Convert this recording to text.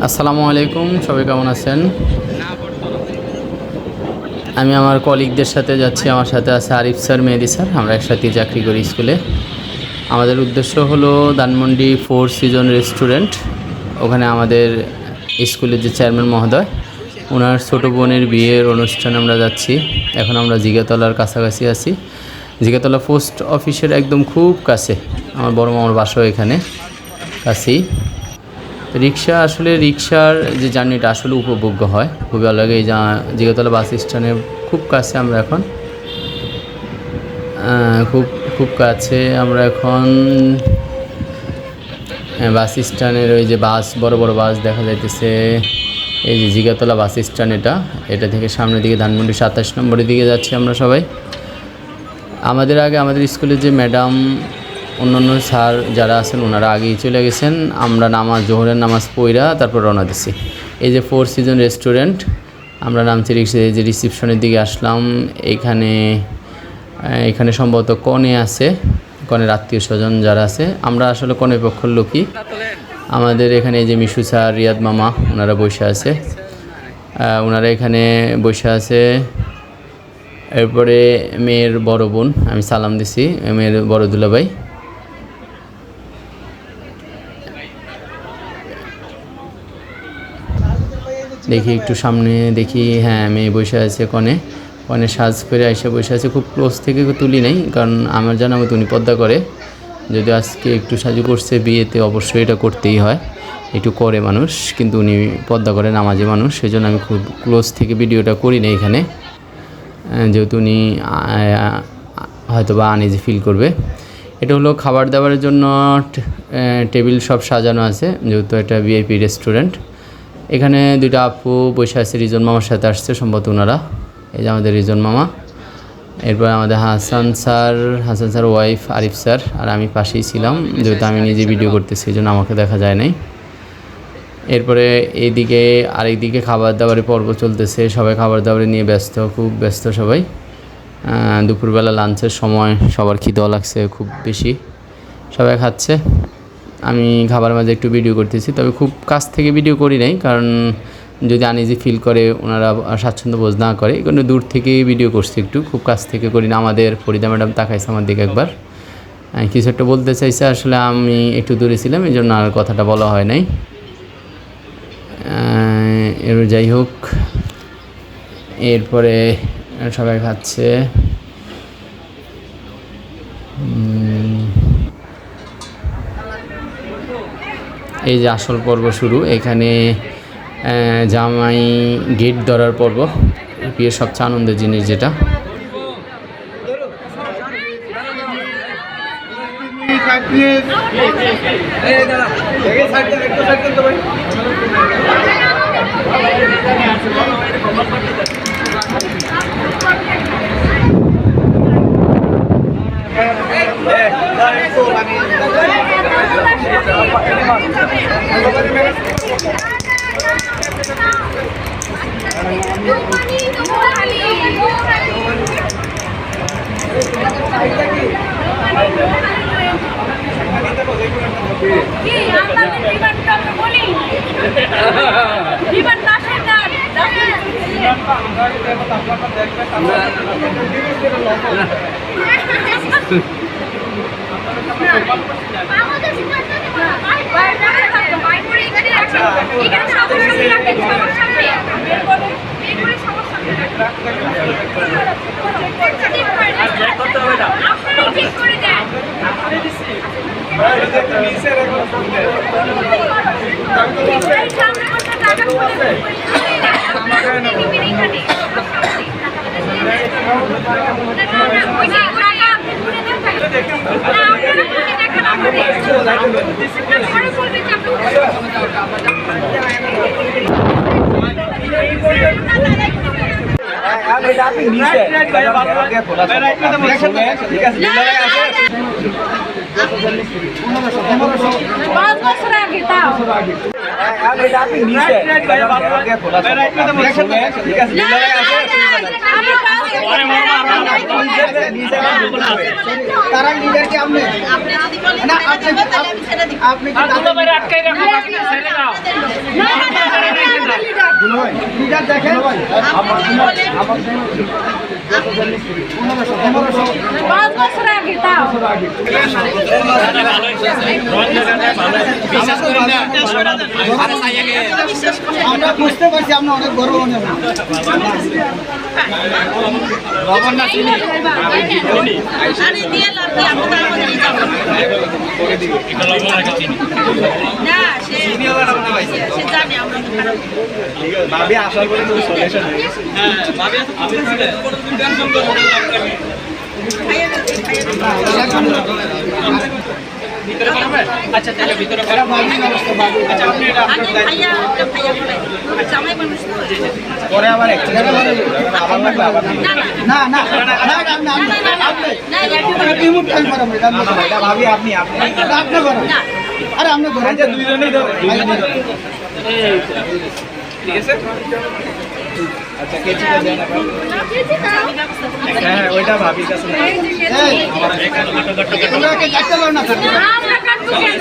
আসসালামু আলাইকুম, সবাই কেমন আছেন? আমি আমার কলিগদের সাথে যাচ্ছি। আমার সাথে আছে আরিফ স্যার, মেহেদি স্যার। আমরা একসাথেই চাকরি করি স্কুলে। আমাদের উদ্দেশ্য হলো ধানমন্ডি 4 সিজন রেস্টুরেন্ট। ওখানে আমাদের স্কুলের যে চেয়ারম্যান মহোদয়, ওনার ছোটো বোনের বিয়ের অনুষ্ঠানে আমরা যাচ্ছি। এখন আমরা জিগাতলার কাছাকাছি আছি। জিগাতলা পোস্ট অফিসের একদম খুব কাছে। আমার বড় মামার বাসাও এখানে কাছেই। রিক্সার যে জার্নিটা আসলে উপভোগ্য হয়, খুবই ভালো লাগে। এই জিগাতলা বাস স্ট্যান্ডের খুব কাছে আমরা এখন, খুব কাছে আমরা এখন। বাস স্ট্যান্ডের ওই যে বড় বড় বাস দেখা যাইতেছে, এই যে জিগাতলা বাস স্ট্যান্ড, এটা থেকে সামনের দিকে ধানমন্ডি 27 নম্বরের দিকে যাচ্ছি আমরা সবাই। আমাদের আগে আমাদের স্কুলের যে ম্যাডাম, অন্যান্য স্যার যারা আছেন, ওনারা আগেই চলে গেছেন। আমরা জোহরের নামাজ পড়া তারপর রওনা দিছি। এই যে 4 সিজন রেস্টুরেন্ট, আমরা নামছি রিক্সা। এই যে রিসিপশনের দিকে আসলাম। এখানে সম্ভবত কনে আছে, কনের আত্মীয় স্বজন যারা আছে। আমরা আসলে কনের পক্ষের লোকই। আমাদের এখানে এই যে মিশু স্যার, রিয়াদ মামা, ওনারা বসে আছে। এখানে বসে আছে। এরপরে মেয়ের বড় বোন, আমি সালাম দিছি, মেয়ের বড় দুলাভাই। দেখি একটু সামনে, দেখি, হ্যাঁ, মেয়ে বসে আছে কনে সাজ করে এসে বসে আছে। খুব ক্লোজ থেকে তুলি নেই, কারণ আমার জানা মতো উনি পর্দা করে। যদি আজকে একটু সাজু করছে, বিয়েতে অবশ্যই এটা করতেই হয়, একটু করে মানুষ, কিন্তু উনি পর্দা করে, নামাজি মানুষ। সেই জন্য আমি খুব ক্লোজ থেকে ভিডিওটা করি না এখানে, যেহেতু উনি হয়তো বা আনইজি ফিল করবে। এটা হলো খাবার দাবারের জন্য টেবিল সব সাজানো আছে, যেহেতু এটা ভিআইপি রেস্টুরেন্ট। এখানে দুইটা আপু বসে আছে, রিজন মামার সাথে আসছে সম্ভবত ওনারা। এই যে আমাদের রিজন মামা। এরপর আমাদের Hasan sir wife Arif sir, আর আমি পাশেই ছিলাম, যেহেতু আমি নিজে ভিডিও করতেছি, এই জন্য আমাকে দেখা যায় নাই। এরপরে আরেকদিকে খাবার দাবারের পর্ব চলতেছে। সবাই খাবার দাবারে নিয়ে ব্যস্ত, খুব ব্যস্ত সবাই। দুপুরবেলা লাঞ্চের সময়, সবার খিদেও লাগছে খুব বেশি, সবাই খাচ্ছে। আমি খাবার মাঝে একটু ভিডিও করতেছি, তবে খুব কাছ থেকে ভিডিও করি নাই, কারণ যদি আনইজি ফিল করে, ওনারা স্বাচ্ছন্দ্য বোধ না করে, এই কারণে দূর থেকেই ভিডিও করছি, একটু খুব কাছ থেকে করি না। আমাদের ফরিদা ম্যাডাম তাকাইছে আমার দিকে একবার, কিছু একটা বলতে চাইছে। আসলে আমি একটু দূরে ছিলাম, এই জন্য আর কথাটা বলা হয় নাই। যাই হোক, এরপরে সবাই খাচ্ছে। এই যে আসল পর্ব শুরু। এখানে জামাই গেট ধরার পর্ব, বিয়ের সবচেয়ে আনন্দের জিনিস যেটা। তারা লিডারকে আপনি আপনি দেখেন আমরা বুঝতে পারছি আমরা অনেক গর্ব মনে ভাবি আসার পরে তুমি সলিউশন আচ্ছা তাহলে ভিতরে পরে আবার না না ভাবি আপনি আরে আপনি দুইজনেই ঠিক আছে আচ্ছা কেচিটা দেন হ্যাঁ ওইটা ভাবির কাছে তোমরা কে কাটতে পারো না আমরা কাটবো কেন